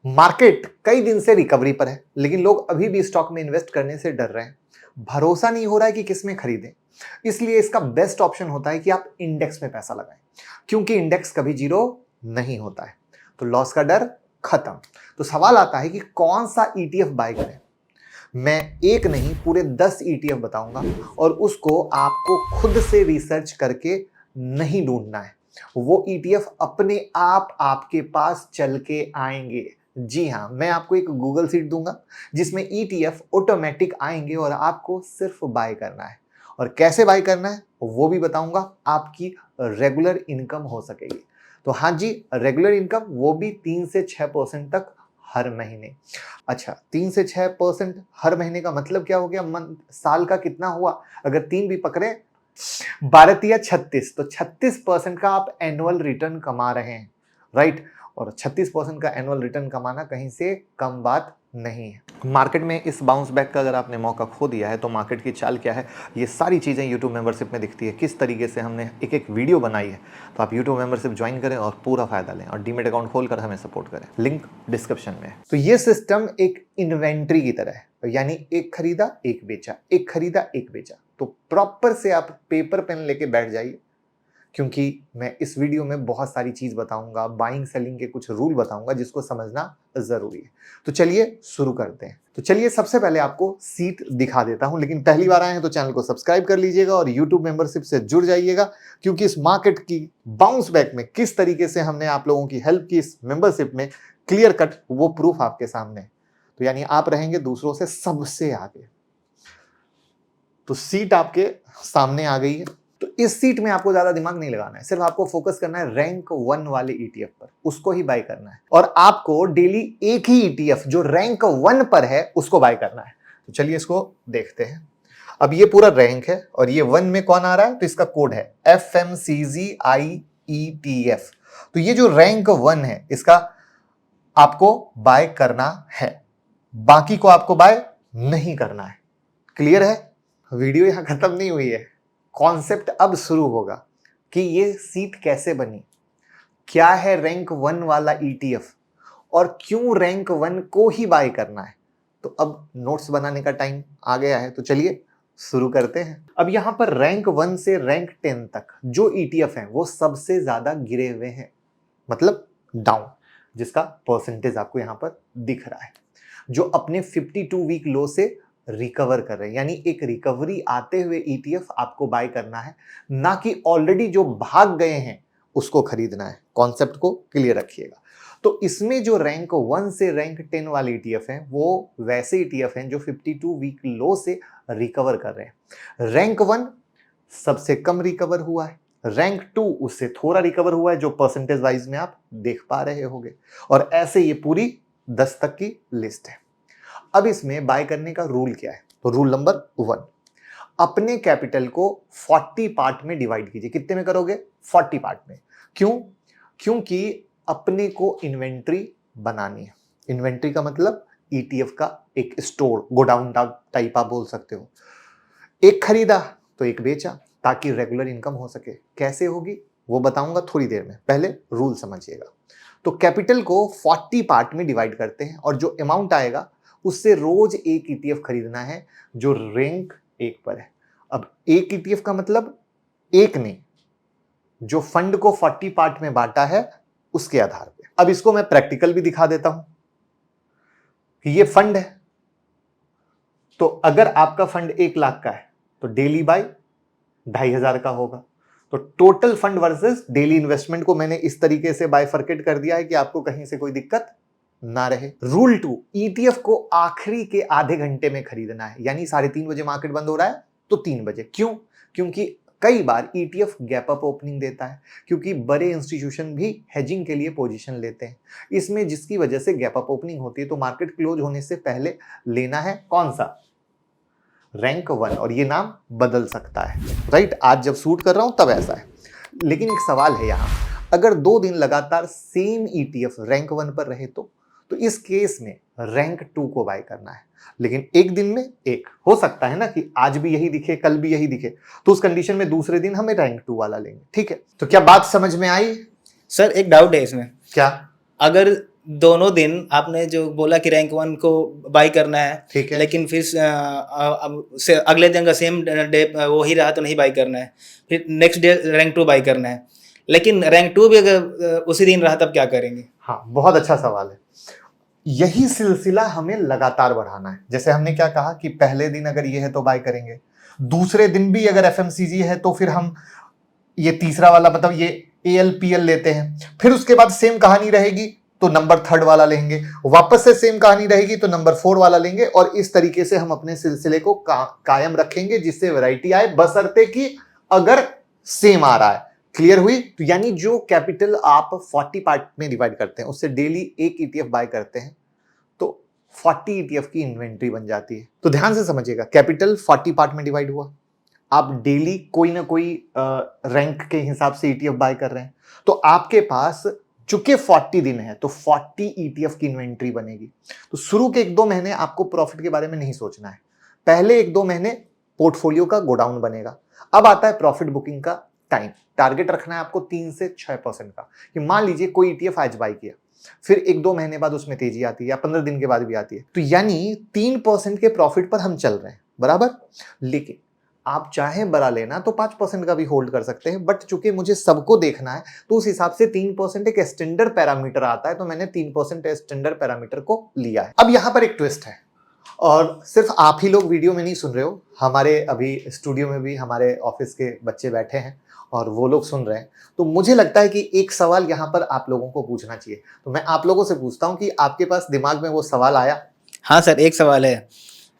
Market कई दिन से रिकवरी पर है, लेकिन लोग अभी भी स्टॉक में इन्वेस्ट करने से डर रहे हैं। भरोसा नहीं हो रहा है कि किस में खरीदें। इसलिए इसका बेस्ट ऑप्शन होता है कि आप इंडेक्स में पैसा लगाएं, क्योंकि इंडेक्स कभी जीरो नहीं होता है। तो लॉस का डर खत्म। तो सवाल आता है कि कौन सा ईटीएफ बाय करें। मैं एक नहीं पूरे 10 ईटीएफ बताऊंगा और उसको आपको खुद से रिसर्च करके नहीं ढूंढना है। वो ईटीएफ अपने आप आपके पास चल के आएंगे। जी हाँ, मैं आपको एक गूगल सीट दूंगा जिसमें ईटीएफ ऑटोमेटिक आएंगे और आपको सिर्फ बाय करना है। और कैसे बाय करना है वो भी बताऊंगा। आपकी रेगुलर इनकम हो सकेगी। तो हाँ जी, रेगुलर इनकम, वो भी 3 से 6% तक हर महीने। अच्छा, 3 से 6% हर महीने का मतलब क्या हो गया? साल का कितना हुआ? अगर 3 भी पकड़े, 12 या 36, तो 36% का आप एनुअल रिटर्न कमा रहे हैं, राइट। और 36% का एनुअल रिटर्न कमाना कहीं से कम बात नहीं है। मार्केट में इस बाउंस बैक का अगर आपने मौका खो दिया है तो मार्केट की चाल क्या है, ये सारी चीज़ें यूट्यूब मेंबरशिप में दिखती है। किस तरीके से हमने एक एक वीडियो बनाई है। तो आप यूट्यूब मेंबरशिप ज्वाइन करें और पूरा फायदा लें और डीमेट अकाउंट खोलकर हमें सपोर्ट करें। लिंक डिस्क्रिप्शन में है। तो ये सिस्टम एक इन्वेंट्री की तरह है, यानी एक खरीदा एक बेचा, एक खरीदा एक बेचा। तो प्रॉपर से आप पेपर पेन लेके बैठ जाइए, क्योंकि मैं इस वीडियो में बहुत सारी चीज बताऊंगा, बाइंग सेलिंग के कुछ रूल बताऊंगा जिसको समझना जरूरी है। तो चलिए शुरू करते हैं। तो चलिए सबसे पहले आपको सीट दिखा देता हूं, लेकिन पहली बार आए हैं तो चैनल को सब्सक्राइब कर लीजिएगा और यूट्यूब मेंबरशिप से जुड़ जाइएगा, क्योंकि इस मार्केट की बाउंस बैक में किस तरीके से हमने आप लोगों की हेल्प की इस मेंबरशिप में, क्लियर कट वो प्रूफ आपके सामने। तो यानी आप रहेंगे दूसरों से सबसे आगे। तो सीट आपके सामने आ गई है। तो इस सीट में आपको ज्यादा दिमाग नहीं लगाना है, सिर्फ आपको फोकस करना है रैंक 1 वाले ईटीएफ पर, उसको ही बाय करना है। और आपको डेली एक ही ईटीएफ जो रैंक 1 पर है उसको बाय करना है। तो चलिए इसको देखते हैं। अब ये पूरा रैंक है और ये 1 में कौन आ रहा है, तो इसका कोड है FMCGIETF। तो ये जो रैंक 1 है इसका आपको बाय करना है, बाकी को आपको बाय नहीं करना है। क्लियर है? वीडियो यहां खत्म नहीं हुई है, कॉन्सेप्ट अब शुरू होगा कि ये सीट कैसे बनी, क्या है रैंक 1 वाला ईटीएफ और क्यों रैंक 1 को ही बाय करना है। तो अब नोट्स बनाने का टाइम आ गया है, तो चलिए शुरू करते हैं। अब यहां पर रैंक 1 से रैंक 10 तक जो ईटीएफ हैं वो सबसे ज्यादा गिरे हुए हैं, मतलब डाउन, जिसका परसेंटेज आपको यहां पर दिख रहा है, जो अपने 52 वीक लो से रिकवर कर रहे हैं। यानी एक रिकवरी आते हुए ईटीएफ आपको बाय करना है, ना कि ऑलरेडी जो भाग गए हैं उसको खरीदना है। कॉन्सेप्ट को क्लियर रखिएगा। तो इसमें जो रैंक 1 से रैंक 10 वाले ईटीएफ हैं वो वैसे ईटीएफ हैं जो 52 वीक लो से रिकवर कर रहे हैं। रैंक 1 सबसे कम रिकवर हुआ है, रैंक 2 उससे थोड़ा रिकवर हुआ है, जो परसेंटेज वाइज में आप देख पा रहे होंगे। और ऐसे ये पूरी 10 तक की लिस्ट है। अब इसमें बाय करने का रूल क्या है? तो रूल नंबर 1, अपने कैपिटल को 40 पार्ट में डिवाइड कीजिए। कितने में करोगे? 40 पार्ट में। क्यों? क्योंकि अपने को इन्वेंट्री बनानी है। इन्वेंट्री का मतलब ईटीएफ का एक स्टोर, गोडाउन टाइप आप बोल सकते हो। एक खरीदा तो एक बेचा, ताकि रेगुलर इनकम हो सके। कैसे होगी वो बताऊंगा थोड़ी देर में, पहले रूल समझिएगा। तो कैपिटल को 40 पार्ट में डिवाइड करते हैं और जो अमाउंट आएगा उससे रोज एक ईटीएफ खरीदना है जो रैंक 1 पर है। अब एक ईटीएफ का मतलब एक नहीं, जो फंड को 40 पार्ट में बांटा है उसके आधार पे। अब इसको मैं प्रैक्टिकल भी दिखा देता हूं कि ये फंड है। तो अगर आपका फंड 1 लाख का है तो डेली बाय 2,500 का होगा। तो total fund versus daily investment को मैंने इस तरीके से बाइफरकेट कर दिया है कि आपको कहीं से कोई दिक्कत ना रहे। रूल 2, ईटीएफ को आखिरी के आधे घंटे में खरीदना है, यानी 3:30 बजे मार्केट बंद हो रहा है तो 3 बजे। क्यों? क्योंकि कई बार ईटीएफ गैप अप ओपनिंग देता है, क्योंकि बड़े इंस्टीट्यूशन भी हेजिंग के लिए पोजीशन लेते हैं इसमें, जिसकी वजह से गैप अप ओपनिंग होती है। तो मार्केट क्लोज होने से पहले लेना है कौन सा? रैंक 1, और ये नाम बदल सकता है, राइट। आज जब शूट कर रहा हूं तब ऐसा है। लेकिन एक सवाल है यहां, अगर 2 दिन लगातार सेम ईटीएफ रैंक 1 पर रहे तो इस केस में रैंक 2 को बाय करना है। लेकिन एक दिन में एक हो सकता है ना कि आज भी यही दिखे कल भी यही दिखे, तो उस कंडीशन में दूसरे दिन हमें रैंक 2 वाला लेंगे। ठीक है, तो क्या बात समझ में आई? सर एक डाउट है इसमें। क्या? अगर दोनों दिन आपने जो बोला कि रैंक 1 को बाय करना है, ठीक है। लेकिन फिर अगले दिन का सेम डे वो ही रहा तो नहीं बाय करना है, फिर नेक्स्ट डे रैंक 2 बाय करना है, लेकिन रैंक 2 भी अगर उसी दिन रहा तब क्या करेंगे? हाँ, बहुत अच्छा सवाल है। यही सिलसिला हमें लगातार बढ़ाना है। जैसे हमने क्या कहा कि पहले दिन अगर ये है तो बाय करेंगे, दूसरे दिन भी अगर एफएमसीजी है तो फिर हम ये तीसरा वाला मतलब ये एएलपीएल लेते हैं, फिर उसके बाद सेम कहानी रहेगी तो नंबर 3 वाला लेंगे, वापस से सेम कहानी रहेगी तो नंबर 4 वाला लेंगे, और इस तरीके से हम अपने सिलसिले को कायम रखेंगे जिससे वैरायटी आए, बशर्ते कि अगर सेम आ रहा है। क्लियर हुई? तो यानी जो कैपिटल आप 40 पार्ट में डिवाइड करते हैं उससे डेली एक ईटीएफ बाय करते हैं तो 40 ईटीएफ की इन्वेंट्री बन जाती है। तो ध्यान से समझिएगा, कैपिटल 40 पार्ट में डिवाइड हुआ, आप डेली कोई ना कोई रैंक के हिसाब से ईटीएफ बाय कर रहे हैं, तो आपके पास चूंकि 40 दिन है तो 40 ईटीएफ की इन्वेंट्री बनेगी। तो शुरू के 1-2 महीने आपको प्रॉफिट के बारे में नहीं सोचना है, पहले 1-2 महीने पोर्टफोलियो का गोडाउन बनेगा। अब आता है प्रॉफिट बुकिंग का टाइम। टारगेट रखना है आपको 3 से 6% का, कि मान लीजिए कोई ईटीएफ आज बाय किया, फिर 1-2 महीने बाद उसमें तेजी आती है या 15 दिन के बाद भी आती है, तो यानी 3% के प्रॉफिट पर हम चल रहे हैं, बराबर। लेकिन आप चाहे बड़ा लेना तो 5% का भी होल्ड कर सकते हैं, बट चूंकि मुझे सबको देखना है तो उस हिसाब से 3% एक स्टैंडर्ड पैरामीटर आता है, तो मैंने 3% स्टैंडर्ड पैरामीटर को लिया है। अब यहां पर एक ट्विस्ट है, और सिर्फ आप ही लोग वीडियो में नहीं सुन रहे हो, हमारे अभी स्टूडियो में भी हमारे ऑफिस के बच्चे बैठे हैं और वो लोग सुन रहे हैं। तो मुझे लगता है कि एक सवाल यहाँ पर आप लोगों को पूछना चाहिए, तो मैं आप लोगों से पूछता हूँ कि आपके पास दिमाग में वो सवाल आया? हाँ सर, एक सवाल है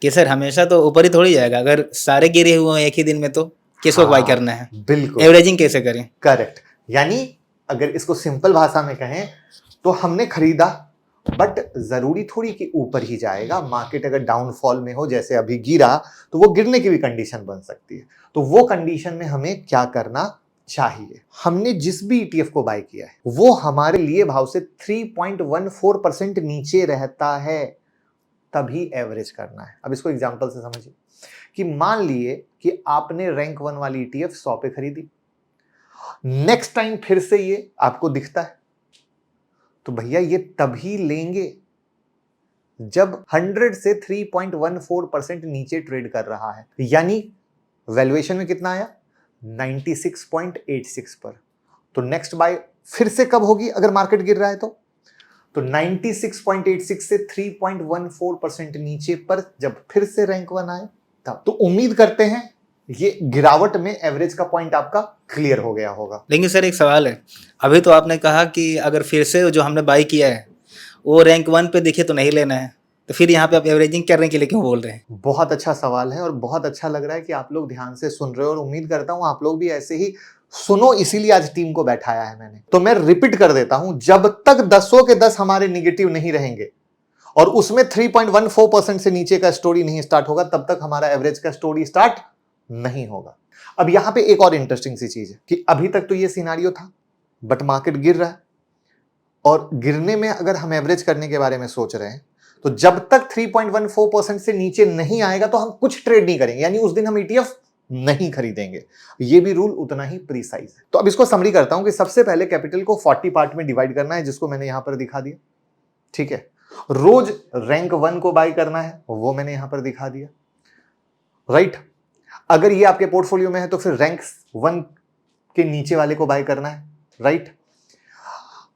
कि सर हमेशा तो ऊपर ही थोड़ी जाएगा, अगर सारे गिरे हुए हैं एक ही दिन में तो किसको बाय करना है? बिल्कुल, एवरेजिंग कैसे करें? करेक्ट। यानी अगर इसको सिंपल भाषा में कहें तो हमने खरीदा, बट जरूरी थोड़ी कि ऊपर ही जाएगा। मार्केट अगर डाउनफॉल में हो, जैसे अभी गिरा, तो वो गिरने की भी कंडीशन बन सकती है। तो वो कंडीशन में हमें क्या करना चाहिए? हमने जिस भी ईटीएफ को बाय किया है वो हमारे लिए भाव से 3.14% नीचे रहता है, तभी एवरेज करना है। अब इसको एग्जांपल से समझिए कि मान लिए कि आपने रैंक 1 वाली ईटीएफ 100 पे खरीदी, नेक्स्ट टाइम फिर से ये आपको दिखता है, तो भैया ये तभी लेंगे जब 100 से 3.14% नीचे ट्रेड कर रहा है। यानी वैल्यूएशन में कितना आया? 96.86 पर। तो नेक्स्ट बाय फिर से कब होगी अगर मार्केट गिर रहा है तो 96.86 से 3.14% नीचे पर जब फिर से रैंक 1 आए तब। तो उम्मीद करते हैं ये गिरावट में एवरेज का पॉइंट आपका क्लियर हो गया होगा। लेकिन सर एक सवाल है, अभी तो आपने कहा कि अगर फिर से जो हमने बाय किया है वो रैंक 1 पे दिखे तो नहीं लेना है, तो फिर यहाँ पे आप एवरेजिंग करने के लिए क्यों बोल रहे हैं? बहुत अच्छा सवाल है और बहुत अच्छा लग रहा है कि आप लोग ध्यान से सुन रहे हो, और उम्मीद करता हूं आप लोग भी ऐसे ही सुनो, इसीलिए आज टीम को बैठाया है मैंने। तो मैं रिपीट कर देता हूं, जब तक 10 के 10 हमारे निगेटिव नहीं रहेंगे और उसमें 3.14% से नीचे का स्टोरी नहीं स्टार्ट होगा, तब तक हमारा एवरेज का स्टोरी स्टार्ट नहीं होगा। अब यहां पे एक और इंटरेस्टिंग सी चीज है कि अभी तक तो ये सिनारियो था, बट मार्केट गिर रहा है, और गिरने में अगर हम एवरेज करने के बारे में सोच रहे हैं तो जब तक 3.14% से नीचे नहीं आएगा तो हम कुछ ट्रेड नहीं करेंगे, यानी उस दिन हम ईटीएफ नहीं खरीदेंगे। ये भी रूल उतना ही प्रिसाइज है। तो अब इसको समरी करता हूं कि सबसे पहले कैपिटल को 40 पार्ट में डिवाइड करना है, जिसको मैंने यहां पर दिखा दिया, ठीक है। रोज रैंक 1 को बाय करना है, वो मैंने यहां पर दिखा दिया, राइट। अगर ये आपके पोर्टफोलियो में है तो फिर रैंक 1 के नीचे वाले को बाय करना है, राइट।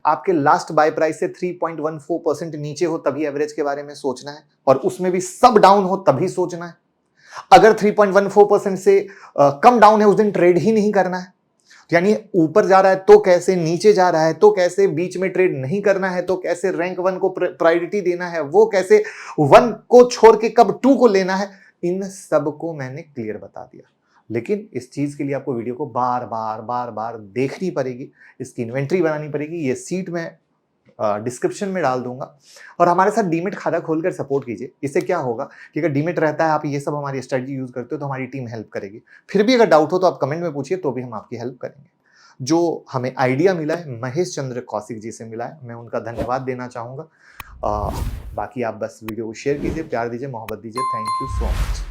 आपके लास्ट बाय प्राइस से 3.14% नीचे हो तभी एवरेज के बारे में सोचना है, और उसमें भी सब डाउन हो तभी सोचना है। अगर 3.14% से कम डाउन है उस दिन ट्रेड ही नहीं करना है, यानी ऊपर जा रहा है तो कैसे, नीचे जा रहा है तो कैसे, बीच में ट्रेड नहीं करना है तो कैसे, रैंक 1 को प्रायोरिटी देना है वो कैसे, 1 को छोड़ के कब 2 को लेना है, इन सब को मैंने क्लियर बता दिया। लेकिन इस चीज के लिए आपको वीडियो को बार बार देखनी पड़ेगी, इसकी इन्वेंट्री बनानी पड़ेगी। ये सीट में डिस्क्रिप्शन में डाल दूंगा, और हमारे साथ डीमेट खाता खोलकर सपोर्ट कीजिए। इससे क्या होगा कि अगर डीमेट रहता है, आप ये सब हमारी स्ट्रेटजी यूज करते हो तो हमारी टीम हेल्प करेगी। फिर भी अगर डाउट हो तो आप कमेंट में पूछिए, तो भी हम आपकी हेल्प करेंगे। जो हमें आइडिया मिला है महेश चंद्र कौशिक जी से मिला है, मैं उनका धन्यवाद देना चाहूँगा। बाकी आप बस वीडियो को शेयर कीजिए, प्यार दीजिए, मोहब्बत दीजिए। Thank you so much.